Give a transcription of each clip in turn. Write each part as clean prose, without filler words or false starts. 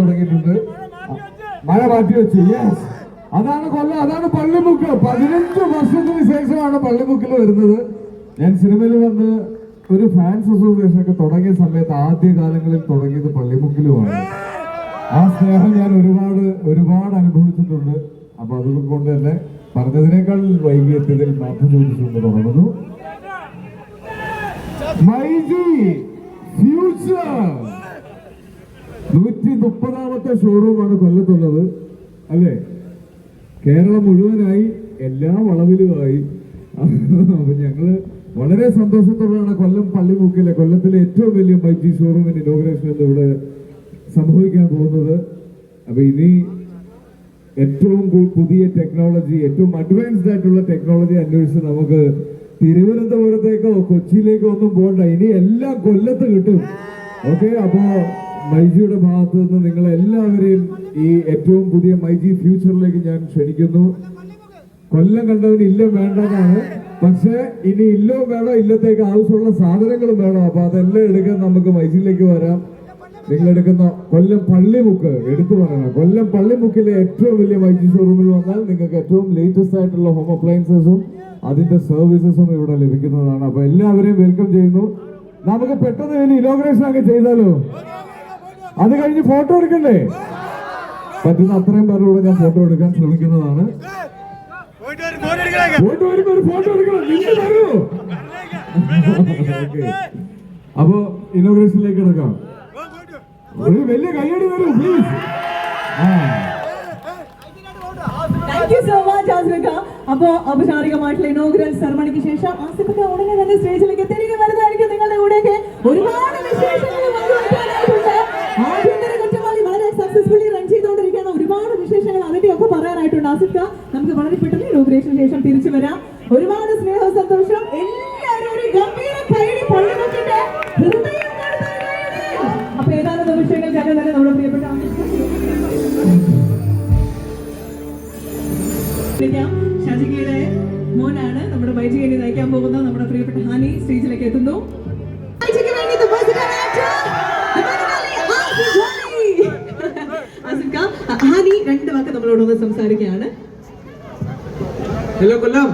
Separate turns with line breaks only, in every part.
തുടങ്ങിയിട്ടുണ്ട്. മഴ മാറ്റി വെച്ചു. യെസ്, അതാണ് കൊല്ലം, അതാണ് പള്ളിമുക്ക്. 15 വർഷത്തിന് ശേഷമാണ് പള്ളിമുക്കിൽ വരുന്നത്. ഞാൻ സിനിമയിൽ വന്ന് ഒരു ഫാൻസ് അസോസിയേഷൻ ഒക്കെ തുടങ്ങിയ സമയത്ത് ആദ്യ കാലങ്ങളിൽ തുടങ്ങിയത് പള്ളിമുക്കിലുമാണ്. ആ സ്നേഹം ഞാൻ ഒരുപാട് അനുഭവിച്ചിട്ടുണ്ട്. അപ്പൊ അതുകൊണ്ട് തന്നെ പറഞ്ഞതിനേക്കാൾ വൈകിയെത്തിയതിൽ മാപ്പ് ചോദിച്ചുകൊണ്ട് തുടങ്ങുന്നു. മൈജി ഫ്യൂച്ചർ 130ാമത്തെ ഷോറൂമാണ് കൊല്ലത്തുള്ളത് അല്ലേ? കേരളം മുഴുവനായി എല്ലാ വളവിലുമായി. അപ്പൊ ഞങ്ങള് വളരെ സന്തോഷത്തോടെയാണ് കൊല്ലത്തിലെ ഏറ്റവും വലിയ മൈജി ഷോറൂമിന്റെ ഇനോഗ്രേഷൻ ഇവിടെ സംഭവിക്കാൻ പോകുന്നത്. അപ്പൊ ഇനി ഏറ്റവും പുതിയ ടെക്നോളജി, ഏറ്റവും അഡ്വാൻസ്ഡ് ആയിട്ടുള്ള ടെക്നോളജി അന്വേഷിച്ച് നമുക്ക് തിരുവനന്തപുരത്തേക്കോ കൊച്ചിയിലേക്കോ ഒന്നും പോകണ്ട, ഇനി എല്ലാം കൊല്ലത്ത് കിട്ടും. ഓക്കെ, അപ്പോ മൈജിയുടെ ഭാഗത്ത് നിന്ന് നിങ്ങളെ എല്ലാവരെയും ഈ ഏറ്റവും പുതിയ മൈജി ഫ്യൂച്ചറിലേക്ക് ഞാൻ ക്ഷണിക്കുന്നു. കൊല്ലം കണ്ടതിന് ഇല്ലം വേണ്ടതാണ്, പക്ഷെ ഇനി ഇല്ലോ വേണോ, ഇല്ലത്തേക്ക് ആവശ്യമുള്ള സാധനങ്ങളും വേണം. അപ്പൊ അതെല്ലാം എടുക്കാൻ നമുക്ക് മൈജിയിലേക്ക് വരാം. നിങ്ങൾ എടുക്കുന്ന കൊല്ലം പള്ളിമുക്ക് എടുത്തു പറയണം. കൊല്ലം പള്ളിമുക്കിലെ ഏറ്റവും വലിയ മൈജി ഷോറൂമിൽ വന്നാൽ നിങ്ങൾക്ക് ഏറ്റവും ലേറ്റസ്റ്റ് ആയിട്ടുള്ള ഹോം അപ്ലയൻസസും അതിന്റെ സർവീസസും ഇവിടെ ലഭിക്കുന്നതാണ്. അപ്പൊ എല്ലാവരെയും വെൽക്കം ചെയ്യുന്നു. നമുക്ക് പെട്ടെന്ന് ഇനി ഇനോഗ്രേഷൻ ഒക്കെ ചെയ്താലോ? അത് കഴിഞ്ഞ് ഫോട്ടോ എടുക്കണ്ടേ? പറ്റുന്ന അത്രയും പേരോട് ഞാൻ ഫോട്ടോ എടുക്കാൻ ശ്രമിക്കുന്നതാണ്. ഒരു ഫോട്ടോ എടുക്കണം. അപ്പോ ഇനോഗ്രേഷനിലേക്ക് എടുക്കാം. ഒരു വലിയ കയ്യടി തരൂ please.
Thank you so much ആസിഫിക്ക. അപ്പോ ഔപചാരികമായിട്ടുള്ള ഇനോഗ്രൽ സെറമണിക്ക് ശേഷം ആസിഫിക്ക ഉടനെ തന്നെ സ്റ്റേജിലേക്ക് തിരികെ വരുന്നതായിരിക്കും. നിങ്ങളുടെ കൂടെയൊക്കെ ഒരുപാട് വിശേഷങ്ങൾ പങ്കുവയ്ക്കാനായിട്ടുണ്ട്. ആഭ്യന്തര കുറ്റവാളി വളരെ സക്സസ്ഫുള്ളി റൺ ചെയ്തുകൊണ്ടിരിക്കുകയാണ്. ഒരുപാട് വിശേഷങ്ങൾ അതിന്റെയൊക്കെ പറയാനായിട്ടുണ്ട്. ആസിഫിക്ക, നമുക്ക് വളരെ പെട്ടെന്ന് ഇനോഗ്രേഷന് ശേഷം തിരിച്ചു വരാം. ഒരുപാട് സ്നേഹവും സന്തോഷം. എല്ലാവരും ഒരു ഗംഭീര കൈയടി പള്ളിമുക്കിന്റെ ഹൃദയം. അപ്പൊ ഏതാനും നിമിഷങ്ങൾക്കകം തന്നെ നമ്മുടെ പ്രിയപ്പെട്ട ഷാജികയുടെ മോനാണ് നമ്മുടെ മൈജിയെ നയിക്കാൻ പോകുന്ന നമ്മുടെ പ്രിയപ്പെട്ട ഹാനി സ്റ്റേജിലേക്ക് എത്തുന്നു. ഹാനി 2 വാക്ക് നമ്മളോടൊന്ന് സംസാരിക്കുകയാണ്.
ഹലോ കൊല്ലം,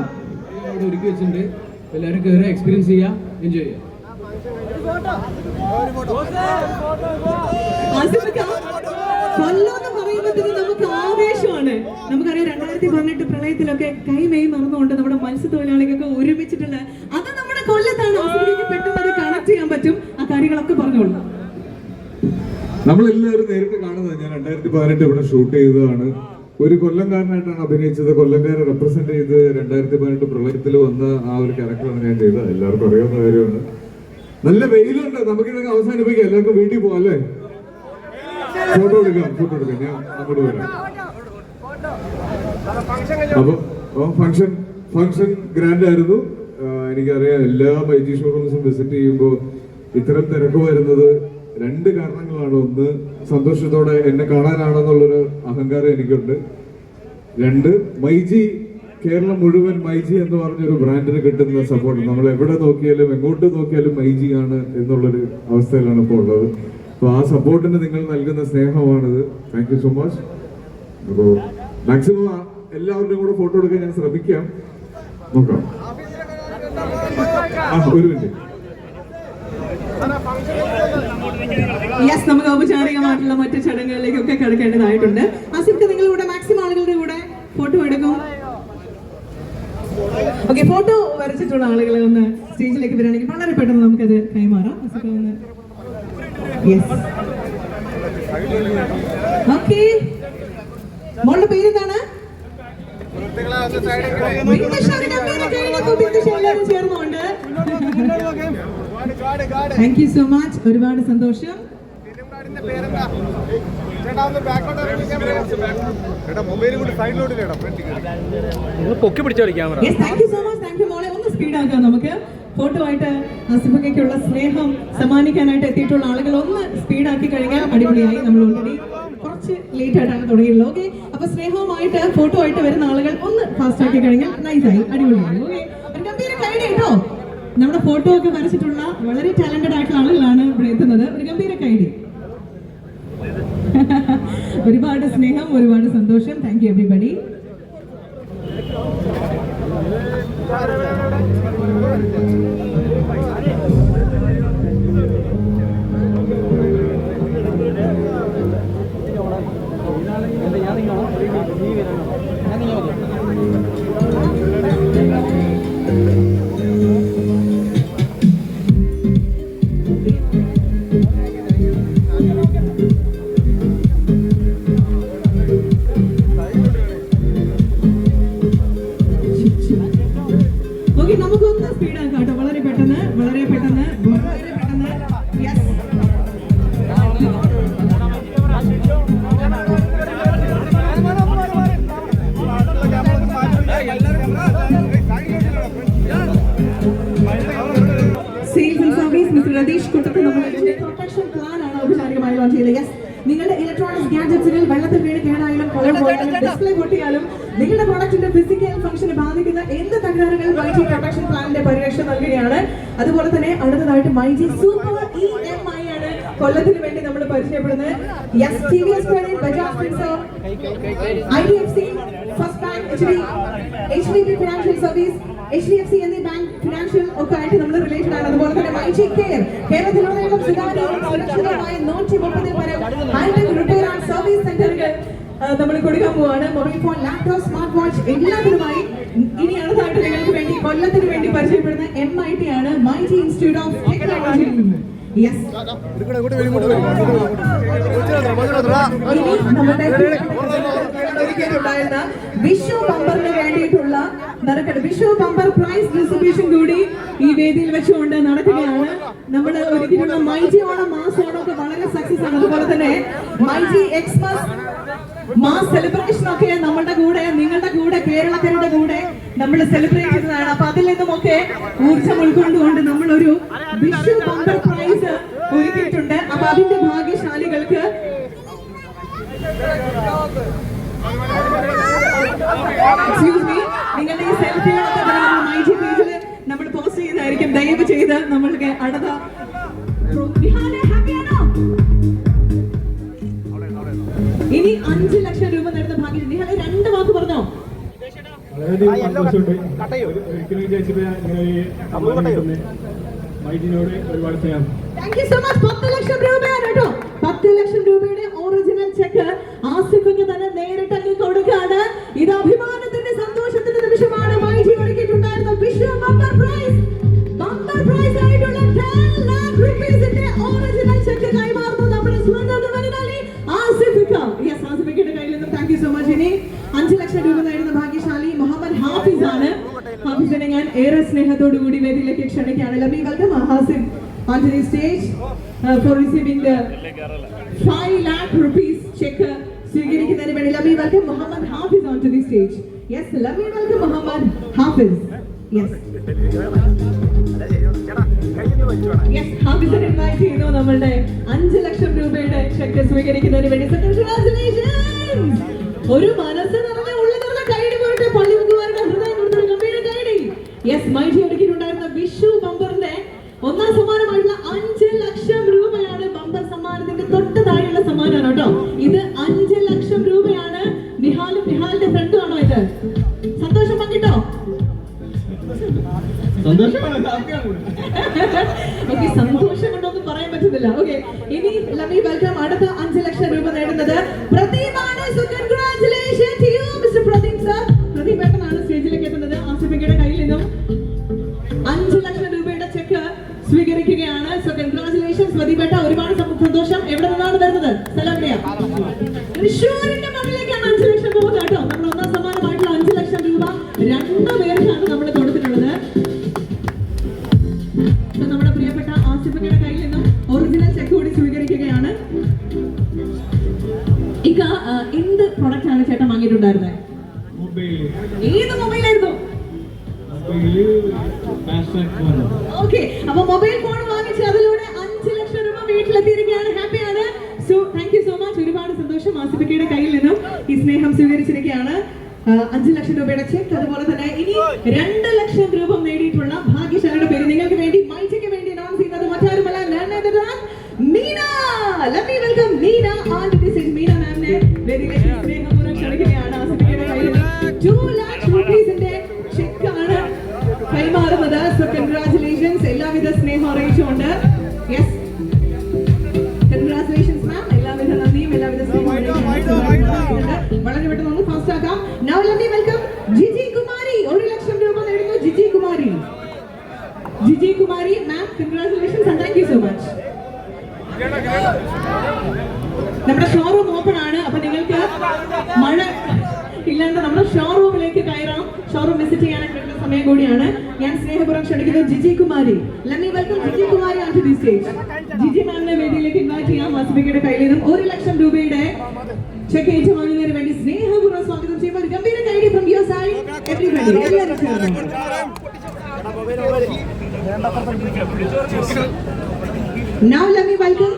ഒരുക്കി വെച്ചിട്ടുണ്ട്. എല്ലാവരും കയറി എക്സ്പീരിയൻസ് ചെയ്യാം, എൻജോയ് ചെയ്യാം.
കൊല്ലം എന്ന് പറയുമ്പോഴത്തേക്ക് നമുക്ക് ആവേശമാണ്. നമുക്കറിയാം 2018 പ്രളയത്തിലൊക്കെ കൈമേയി മറന്നുകൊണ്ട് നമ്മുടെ മത്സ്യത്തൊഴിലാളികൾക്ക് ഒരുമിച്ചിട്ടുള്ള അത് നമ്മുടെ കൊല്ലത്താണ്. പെട്ടെന്ന് അത് കണക്ട് ചെയ്യാൻ പറ്റും. ആ കാര്യങ്ങളൊക്കെ പറഞ്ഞോളൂ.
നമ്മളെല്ലാവരും നേരിട്ട് കാണുന്നത് ഞാൻ 2018 ഇവിടെ ഷൂട്ട് ചെയ്തതാണ്. ഒരു കൊല്ലംകാരനായിട്ടാണ് അഭിനയിച്ചത്. കൊല്ലംകാരെ റെപ്രസെന്റ് ചെയ്ത് 2018 പ്രളയത്തിൽ വന്ന ആ ഒരു ക്യാരക്ടറാണ് ഞാൻ ചെയ്തത്. എല്ലാവർക്കും അറിയാവുന്ന കാര്യമാണ്. നല്ല വെയിലുണ്ട്, നമുക്കിതൊക്കെ അവസാനിപ്പിക്കാം. എല്ലാവർക്കും വീട്ടിൽ പോവാം അല്ലേ? ഫോട്ടോ എടുക്കാം. ഞാൻ അങ്ങോട്ട് വരാം. അപ്പൊ ഫംഗ്ഷൻ ഗ്രാൻഡ് ആയിരുന്നു. എനിക്കറിയാം എല്ലാ മൈജി ഷോറൂംസും വിസിറ്റ് ചെയ്യുമ്പോൾ ഇത്തരം തിരക്ക് വരുന്നത് 2 കാരണങ്ങളാണ്. ഒന്ന്, സന്തോഷത്തോടെ എന്നെ കാണാനാണെന്നുള്ളൊരു അഹങ്കാരം എനിക്കുണ്ട്. 2, മൈജി കേരളം മുഴുവൻ മൈജി എന്ന് പറഞ്ഞൊരു ബ്രാൻഡിന് കിട്ടുന്ന സപ്പോർട്ട്. നമ്മൾ എവിടെ നോക്കിയാലും എങ്ങോട്ട് നോക്കിയാലും മൈജി ആണ് എന്നുള്ളൊരു അവസ്ഥയിലാണ് ഇപ്പോൾ ഉള്ളത്. അപ്പൊ ആ സപ്പോർട്ടിന് നിങ്ങൾ നൽകുന്ന സ്നേഹമാണിത്. Thank you so much. അപ്പോൾ മാക്സിമം എല്ലാവരുടെയും കൂടെ ഫോട്ടോ എടുക്കാൻ ഞാൻ ശ്രമിക്കാം. നോക്കാം. ഒരു മിനിറ്റ്.
യെസ്, നമുക്ക് ഔപചാരികമായിട്ടുള്ള മറ്റു ചടങ്ങുകളിലേക്കൊക്കെ കിടക്കേണ്ടതായിട്ടുണ്ട്. ആസിഫിക്ക, നിങ്ങളുടെ മാക്സിമം ആളുകളുടെ കൂടെ ഫോട്ടോ എടുക്കും. ഓക്കെ, ഫോട്ടോ വരച്ചിട്ടുള്ള ആളുകളെ ഒന്ന് സ്റ്റേജിലേക്ക് വരികയാണെങ്കിൽ വളരെ പെട്ടെന്ന് നമുക്കത് കൈമാറാം. ഓക്കെ, മോളുടെ പേരെന്താണ്? ചേർന്നുകൊണ്ട് താങ്ക് യു സോ മച്ച്. ഒരുപാട് സന്തോഷം.
പൊക്കി പിടിച്ചോ camera.
Thank you so much. Thank you മോളെ. ഒന്ന് സ്പീഡ് ആക്കാം. നമുക്ക് ഫോട്ടോ ആയിട്ട് ആസിഫിക്കയ്ക്കുള്ള സ്നേഹം സമ്മാനിക്കാനായിട്ട് എത്തിയിട്ടുള്ള ആളുകൾ ഒന്ന് സ്പീഡാക്കി കഴിഞ്ഞാൽ അടിപൊളിയായി. നമ്മൾ ഓൾറെഡി കുറച്ച് ലേറ്റ് ആയിട്ടാണ് തുടങ്ങിയുള്ളത്. ഓക്കെ, അപ്പൊ സ്നേഹവുമായിട്ട് ഫോട്ടോ ആയിട്ട് വരുന്ന ആളുകൾ ഒന്ന് ഫാസ്റ്റ് ആക്കി കഴിഞ്ഞാൽ നൈസായി, അടിപൊളിയായി. ഓക്കെ, ഒരു ഗംഭീര കൈഡി കേട്ടോ. നമ്മുടെ ഫോട്ടോ ഒക്കെ വരച്ചിട്ടുള്ള വളരെ ടാലന്റഡ് ആയിട്ടുള്ള ആളുകളാണ് ഇവിടെ എത്തുന്നത്. ഒരു ഗംഭീര കൈഡി. ഒരുപാട് സ്നേഹം, ഒരുപാട് സന്തോഷം. Thank you everybody. ഓക്കെ, നമുക്കൊന്ന് സ്പീഡാക്കാം കേട്ടോ. വളരെ പെട്ടെന്ന്, വളരെ പെട്ടെന്ന്, വളരെ പെട്ടെന്ന്. Yes, sales and service mister Ratheesh Kuttath നമ്മുടെ പ്രൊട്ടക്ഷൻ പ്ലാൻ ആണ് ഔപചാരികമായി ലോഞ്ച് ചെയ്തത്. യെസ്, നിങ്ങളുടെ ഇലക്ട്രോണിക്സ് ഗാഡ്ജറ്റ്സുകൾ വെള്ളത്തിൽ വീണ് കേടായാലും ഡിസ്പ്ലേ പൊട്ടിയാലും നിങ്ങളുടെ പ്രൊഡക്റ്റിന്റെ ഫിസിക്കൽ ഫംഗ്ഷനെ ബാധിക്കുന്ന എന്ത് തകരാറുകൾ മൈജി പ്രൊട്ടക്ഷൻ പ്ലാനിന്റെ പരിരക്ഷ നൽകുകയാണ്. അതുപോലെ തന്നെ അടുത്തതായിട്ട് മൈജി സൂപ്പർ EMI ആണ് കൊല്ലത്തിന് വേണ്ടി നമ്മൾ പരിചയപ്പെടുന്നത്. Yes, TVS credit, Bajaj Finserv, IDFC, first bank, HDB financial service, HDFC എന്നീ ബാങ്ക് ഫിനാൻഷ്യൽ ഒക്കെ ആയിട്ട് നമ്മൾ റിലേറ്റഡ് ആണ്. അതുപോലെ തന്നെ മൈജി കെയർ, കേരളത്തിലുടനീളം സുതാര്യവും സുരക്ഷിതമായ 130 പരം ഹൈടെക് റിപ്പയർ ആൻഡ് സർവീസ് സെന്ററുകൾ നമ്മൾ കൊടുക്കാൻ പോവാണ്. Mobile phone, laptop, smart watch എല്ലാത്തിനുമായി. ഇനി അടുത്തായിട്ട് നിങ്ങൾക്ക് വേണ്ടി കൊല്ലത്തിന് വേണ്ടി പരിചയപ്പെടുന്ന MIT ആണ്, myG institute of technology. Yes, ഒരുക്കിയിട്ടുണ്ടായിരുന്ന വിഷു ബമ്പറിന് വേണ്ടിയിട്ടുള്ള വിഷു ബമ്പർ പ്രൈസ് ഡിസ്ട്രിബ്യൂഷൻ കൂടി ഈ വേദിയിൽ വെച്ചുകൊണ്ട് നടക്കുകയാണ്. നമ്മൾ ഒരുക്കിയിട്ടുള്ള മൈജി ഓണം, മാസ് ഓണം ഒക്കെ വളരെ സക്സസ് ആണ്. അതുപോലെ തന്നെ മൈജി എക്സ്മസ് മാസ് സെലിബ്രേഷൻ ഒക്കെ നമ്മുടെ കൂടെ, നിങ്ങളുടെ കൂടെ, കേരളക്കാരുടെ കൂടെ നമ്മൾ സെലിബ്രേറ്റ് ചെയ്യുന്നതാണ്. അപ്പൊ അതിൽ നിന്നുമൊക്കെ ഊർജ്ജം ഉൾക്കൊണ്ടുകൊണ്ട് നമ്മളൊരു വിഷു ബമ്പർ പ്രൈസ് ഒരുക്കിയിട്ടുണ്ട്. അപ്പൊ അതിന്റെ ഭാഗ്യശാലികൾക്ക് നിങ്ങളുടെ ഈ സെൽഫികളൊക്കെ മൈജി പേജിൽ നമ്മൾ പോസ്റ്റ് ചെയ്യുന്നതായിരിക്കും. ദയവ് ചെയ്ത് നമ്മൾക്ക് അടുത്ത ഇനി 5 ലക്ഷം രൂപ നേടുന്ന ഭാഗ്യം. നിങ്ങളെ 2 വാക്ക് പറഞ്ഞോ. Thank you so much. 10 ലക്ഷം രൂപയാണ് കേട്ടോ. 10 ലക്ഷം രൂപയുടെ ഒറിജിനൽ ചെക്ക് ആസിഫിന് തന്നെ നേരിട്ടങ്ങ് കൊടുക്കാണ്. ഇത് അഭിമാനത്തിന്റെ സന്തോഷത്തിന്റെ നിമിഷമാണ്. മൈജി ഒരുക്കിയിട്ടുണ്ടായിരുന്ന വിഷു ബമ്പർ പ്രൈസ് ആയിട്ടുള്ള 10 lakh rupeesന്റെ ഒറിജിനൽ ചെക്ക് കൈമാറുന്നു നമ്മുടെ സ്വന്തം മലയാളി ആസിഫിക്ക. യെസ്, ആസിഫിക്കയുടെ കയ്യിൽ നിന്നും താങ്ക് യു സോ മച്ച്. ഇനി 5 ലക്ഷം രൂപ നേടുന്ന ഭാഗ്യശാലി മുഹമ്മദ് ഹാഫിസ് ആണ്. ഹാഫിസിനെ ഞാൻ ഏറെ സ്നേഹത്തോടു കൂടി വേദിയിലേക്ക് ക്ഷണിക്കുകയാണ്. ലബി welcome Hasif onto the stage for receiving the 5 lakh rupees check. സ്വീകരിക്കുന്നതിന് വേണ്ടി ലബി welcome Muhammad Hafiz onto the stage. Yes, ലബി വെൽക്കം മുഹമ്മദ് ഹാഫിസ്. Yes, ഹാഫിസിനെ ഇൻവൈറ്റ് ചെയ്യുന്നു നമ്മളുടെ 5 ലക്ഷം രൂപയുടെ ചെക്ക് സ്വീകരിക്കുന്നതിന് വേണ്ടി. കൺഗ്രാറ്റുലേഷൻസ്. ഒരു മനസ്സ് നിറഞ്ഞ ഉള്ളിൽ നിറഞ്ഞ കൈഡി പോയിട്ട് പള്ളി മുക്കുവാരുടെ ഹൃദയം കൊടുത്തൊരു ഗംഭീര കൈഡി. യെസ്, മൈജി ഒരുക്കിയിട്ടുണ്ടായിരുന്ന വിഷു ബമ്പറിന്റെ ഒന്നാം സമ്മാനമായിട്ടുള്ള 5 ലക്ഷം രൂപയാണ്. ബമ്പർ സമ്മാനത്തിന്റെ തൊട്ടതായുള്ള സമ്മാനമാണ് കേട്ടോ. ഇത് 5 ലക്ഷം രൂപയാണ്. നിഹാലും നിഹാലിന്റെ ഫ്രണ്ടും ആണോ ഇത്? സന്തോഷം പങ്കിട്ടോ? ഓക്കെ, സന്തോഷം കൊണ്ടൊന്നും പറയാൻ പറ്റുന്നില്ല. ഓക്കെ, ഇനി ലവി വെൽക്കം. അടുത്ത 5 ലക്ഷം രൂപ നേടുന്നത് പ്രദീപാണ്. So congratulation to you mister Pradeep sir. Pradeep ഏട്ടനാണ് സ്റ്റേജിലേക്ക് എത്തുന്നത്. ആസിഫിക്കയുടെ കയ്യിൽ നിന്നും 5 ലക്ഷം രൂപയുടെ ചെക്ക് സ്വീകരിക്കുകയാണ്. സോ കൺഗ്രാറ്റുലേഷൻസ് പ്രദീപ് ഏട്ട. ഒരുപാട് സന്തോഷം. എവിടെ നിന്നാണ് വരുന്നത്? സ്ഥലം എവിടെയാ? തൃശ്ശൂരിന്റെ മണ്ണിലേക്കാണ് 5 ലക്ഷം രൂപ കേട്ടോ. നമ്മൾ ഒന്നാം സമ്മാനമായിട്ടുള്ള 5 ലക്ഷം രൂപ 2 പേർക്കാണ് നമ്മൾ കൊടുത്തിട്ടുള്ളത്. നമ്മുടെ പ്രിയപ്പെട്ട ആസിഫിക്കയുടെ കയ്യിൽ നിന്നും ഒറിജിനൽ ചെക്ക് കൂടി സ്വീകരിക്കുകയാണ്. ഇക്ക, എന്ത് പ്രൊഡക്റ്റ് ആണ് ചേട്ടൻ വാങ്ങിയിട്ടുണ്ടായിരുന്നത്? ഏത് മൊബൈലായിരുന്നു? ഓക്കെ, അപ്പൊ മൊബൈൽ ഫോൺ വാങ്ങിച്ച് അതിലൂടെ 5 ലക്ഷം രൂപ വീട്ടിലെത്തിയിരിക്കുകയാണ്. ഹാപ്പിയാണ്. So thank you so much. ഒരുപാട് സന്തോഷം. ആസിഫിക്കയുടെ കയ്യിൽ നിന്നും ഈ സ്നേഹം സ്വീകരിച്ചിരിക്കുകയാണ്. 5 ലക്ഷം രൂപയുടെ ചെക്ക്. അതുപോലെ തന്നെ ഇനി 2 ലക്ഷം രൂപ നേടിയിട്ടുള്ള ഭാഗ്യശാലിയുടെ പേര് നിങ്ങൾക്ക് വേണ്ടി മൈജിക്ക് വേണ്ടി അനൗൺസ് ചെയ്യുന്നത് മറ്റാരുമല്ല, Meena. Let me welcome Meena on to this വേദിയിലേക്ക് സ്നേഹപൂർവ്വം ക്ഷണിക്കുകയാണ്. ആസിഫിക്കയുടെ കയ്യിൽ 2 lakhs rupees-ന്റെ ചെക്കാണ് കൈമാറുന്നത്. സോ കൺഗ്രാറ്റുലേഷൻസ്, എല്ലാവിധ സ്നേഹം അറിയിച്ചുകൊണ്ട്. യെസ്, കൺഗ്രാറ്റുലേഷൻസ് മാം, എല്ലാവിധ നന്ദിയും എല്ലാവിധ സ്നേഹവും അറിയിച്ചുകൊണ്ട് വളരെ പെട്ടെന്ന് നമുക്ക് ഫാസ്റ്റ് ആക്കാം. Now let me welcome Jiji Kumari. 1 lakh രൂപ നേടുന്നു Jiji Kumari. Jiji Kumari ma'am, congratulations and thank you so much. നമ്മുടെ ഷോറൂം ഓപ്പൺ ആണ്. അപ്പൊ നിങ്ങൾക്ക് മഴ ഇല്ലാണ്ട് നമ്മുടെ ഷോറൂമിലേക്ക് കയറാം. ഷോറൂം വിസിറ്റ് ചെയ്യാനൊക്കെ സമയം കൂടിയാണ്. ഞാൻ സ്നേഹപൂർവ്വം ക്ഷണിക്കുന്നത് Jiji Kumari. Let me welcome Jiji Kumari onto the stage. Jiji മാമിനെ വേദിയിലേക്ക് ഇൻവൈറ്റ് ചെയ്യാം. ആസിഫിക്കയുടെ കയ്യിൽ നിന്നും 1 ലക്ഷം രൂപയുടെ ചെക്ക് ഏറ്റുവാങ്ങുന്നതിന് വേണ്ടി സ്നേഹപൂർവ്വം സ്വാഗതം ചെയ്യുമ്പോൾ ഗംഭീര കൈഡി ഫ്രം യുവർ സൈഡ് എവരിബഡി. എല്ലാവരും ചേർന്ന് now let me welcome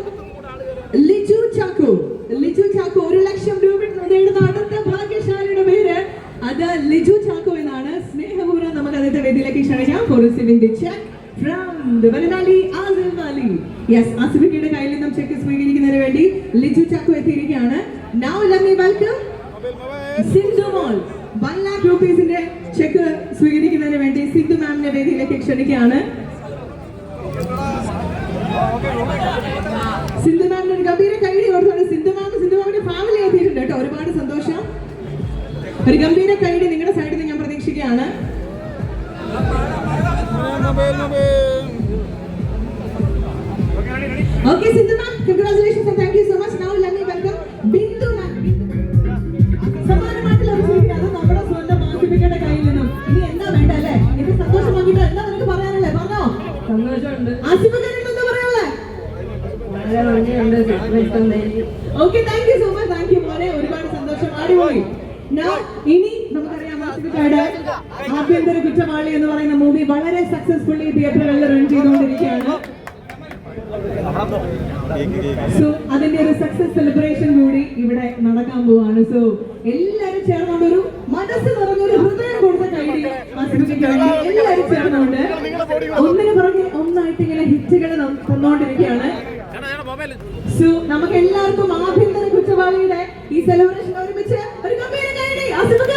Liju Chacko. Liju Chacko 1 lakh രൂപ നേടുന്ന അടുത്ത ഭാഗ്യശാലിയുടെ പേര് അത് ലിജു ചാക്കോ എന്നാണ്. സ്നേഹപൂർവ്വം നമുക്ക് അദ്ദേഹത്തെ വേദിയിലേക്ക് ക്ഷണിക്കാം. for receiving the check from the Valinali Azim Ali. Yes, ആസിഫിക്കയുടെ കയ്യിൽ നിന്നും ചെക്ക് സ്വീകരിക്കുന്നതിന് വേണ്ടി ലിജു ചാക്കോ എത്തിയിരിക്കുകയാണ്. now let me welcome Sindhu മോൾ. 1 lakh rupees-ന്റെ ചെക്ക് സ്വീകരിക്കുന്നതിന് വേണ്ടി സിന്ധു മാമിനെ വേദിയിലേക്ക് ക്ഷണിക്കുകയാണ്. സിന്ധു മാമിന് ഒരു ഗംഭീര കൈഡി കൊടുത്താണ്. സിന്ധു മാമിന്റെ ഫാമിലി എത്തിയിട്ടുണ്ട് കേട്ടോ. ഒരുപാട് സന്തോഷം. ഒരു ഗംഭീര കൈഡി നിങ്ങളുടെ സൈഡിൽ നിന്ന് ഞാൻ പ്രതീക്ഷിക്കുകയാണ്. Okay Sindhu ma'am, congratulations and thank you so much. Now let me welcome Bindu ma'am. സമ്മാനമായിട്ട് ലഭിച്ചിരിക്കുന്നത് അത് നമ്മുടെ സ്വന്തം ആസിഫിക്കയുടെ കയ്യിൽ നിന്നും. ഇനി എന്താ വേണ്ട അല്ലേ? ഇത് സന്തോഷം വാങ്ങിയിട്ട് എന്താ നിനക്ക് പറയാനല്ലേ? പറഞ്ഞോ.
സന്തോഷമുണ്ട്.
ആസിഫിക്കയുടെ എന്താ പറയാനുള്ളത്? Okay, thank you so much. Thank you മോനെ, ഒരുപാട് സന്തോഷം. അടിപൊളി. ഇനി നമുക്കറിയാം ആസിഫിക്കയുടെ ആഭ്യന്തര കുറ്റവാളി എന്ന് പറയുന്ന മൂവി വളരെ സക്സസ്ഫുള്ളി തിയേറ്ററുകളിൽ റൺ ചെയ്തുകൊണ്ടിരിക്കുകയാണ്. സോ അതിന്റെ ഒരു സക്സസ് സെലിബ്രേഷൻ കൂടി ഇവിടെ നടക്കാൻ പോവാണ്. സോ എല്ലാവരും ചേർന്നുകൊണ്ട് ഒരു മനസ്സ് നിറഞ്ഞൊരു ഹൃദയം കൊടുത്ത കൈഡി ആസിഫിക്കയ്ക്ക് വേണ്ടി എല്ലാവരും ചേർന്നുകൊണ്ട് ഒന്നിനു പുറകെ ഒന്നായിട്ട് ഇങ്ങനെ ഹിറ്റുകൾ തന്നുകൊണ്ടിരിക്കുകയാണ്. സോ നമുക്ക് എല്ലാവർക്കും ആഭ്യന്തര കുറ്റവാളിയുടെ ഈ സെലിബ്രേഷൻ ഒരുമിച്ച് ഒരു ഗംഭീര കൈഡി ആസിഫിക്ക.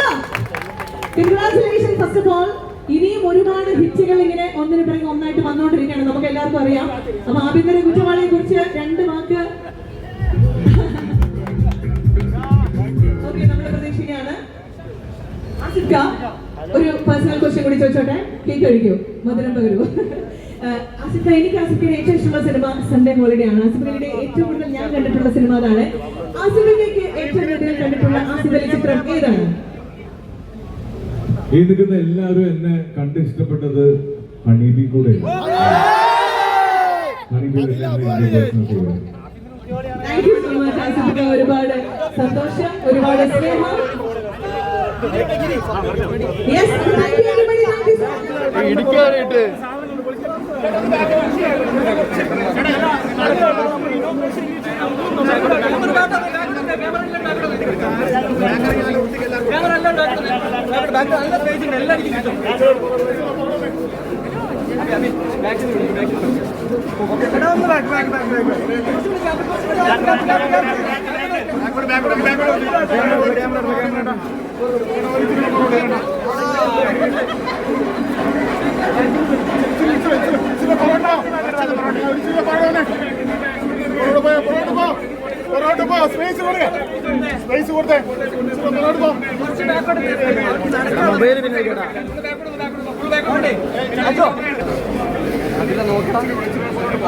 Congratulation first of all. ഇനിയും ഒരുപാട് ഹിറ്റുകൾ ഇങ്ങനെ ഒന്നിനു പിറകെ ഒന്നായിട്ട് വന്നുകൊണ്ടിരിക്കുകയാണ്, നമുക്ക് എല്ലാവർക്കും അറിയാം. അപ്പൊ ആഭ്യന്തര കുറ്റവാളിയെ കുറിച്ച് 2 വാക്ക് ഓക്കെ നമ്മൾ പ്രതീക്ഷിക്കുകയാണ്. ആസിഫിക്ക, ഒരു പേഴ്സണൽ ക്വസ്റ്റ്യൻ കൂടി ചോദിച്ചോട്ടെ. കേക്ക് കഴിക്കൂ, മധുരം പകരൂ. ആസിഫ, എനിക്ക് ആസിഫിയുടെ ഏറ്റവും ഇഷ്ടമുള്ള സിനിമ സൺഡേ ഹോളിഡേ ആണ്. ആസിഫിയുടെ ഏറ്റവും കൂടുതൽ ഞാൻ കണ്ടിട്ടുള്ള സിനിമ അതാണ്. ആസിഫിലേക്ക് ഏറ്റവും കൂടുതൽ കണ്ടിട്ടുള്ള ആസിഫിലെ ചിത്രം ഏതാണ്?
ഈ നിൽക്കുന്ന എല്ലാവരും എന്നെ കണ്ട് ഇഷ്ടപ്പെട്ടത് ഹണീബി കൂടെ.
ഒരുപാട് സന്തോഷം, ഒരുപാട് സ്നേഹം.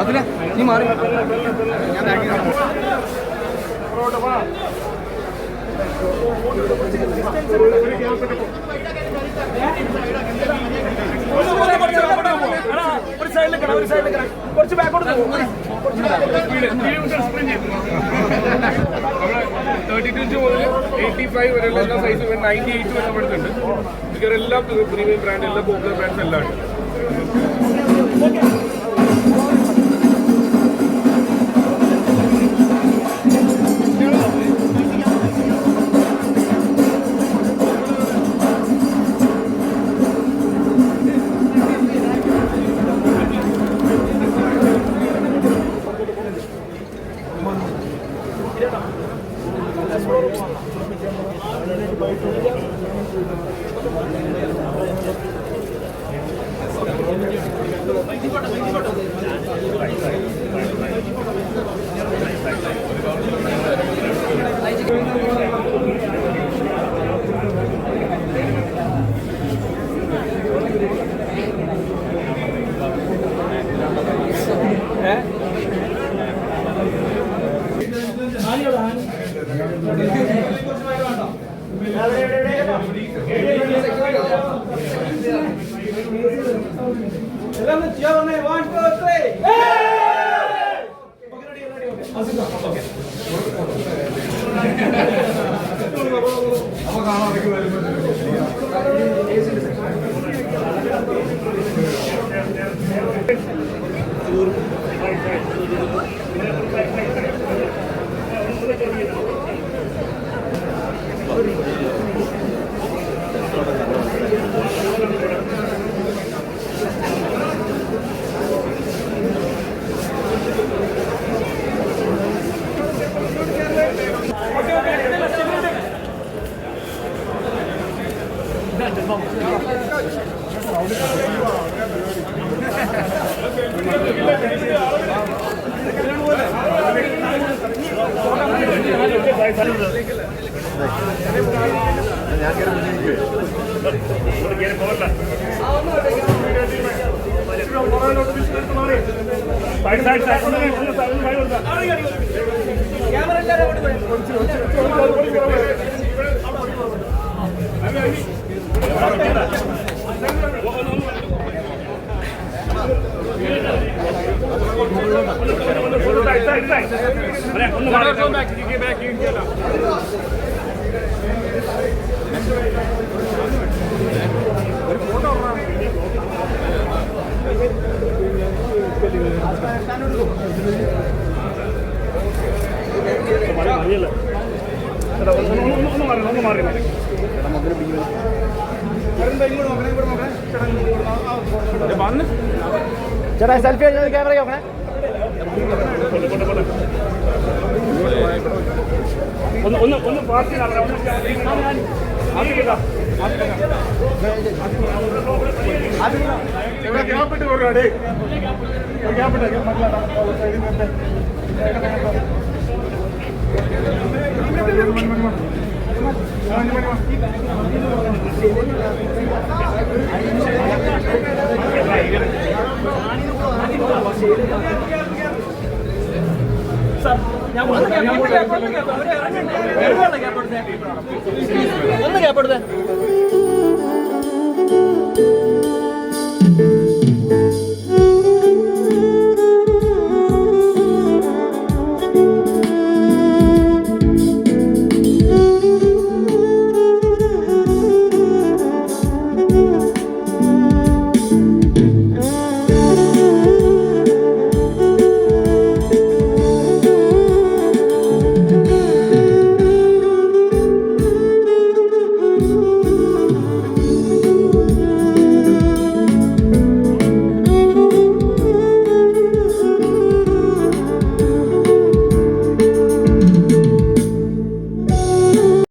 അതിലെ നീ മാറി കുറച്ച് ബാക്കോട്ട്
32 മുതൽ 85 വരെയുള്ള എല്ലാ സൈസും 98 വരെ പെടുന്നുണ്ട്. മിക്കവാറും എല്ലാ പ്രീമിയം ബ്രാൻഡ്, എല്ലാ പോപ്പുലർ ബ്രാൻഡ്സ് എല്ലാം ഉണ്ട്.
ചേട്ടാ സെൽഫി ക്യാമറ നോക്കണേ. ഒന്ന് പാർട്ടി ക്യാപ്പിട്ട് കൊടുക്കാടേ ക്യാപ്പിട്ട് ഒന്ന് ഗ്യാപ്പെടുത്തേ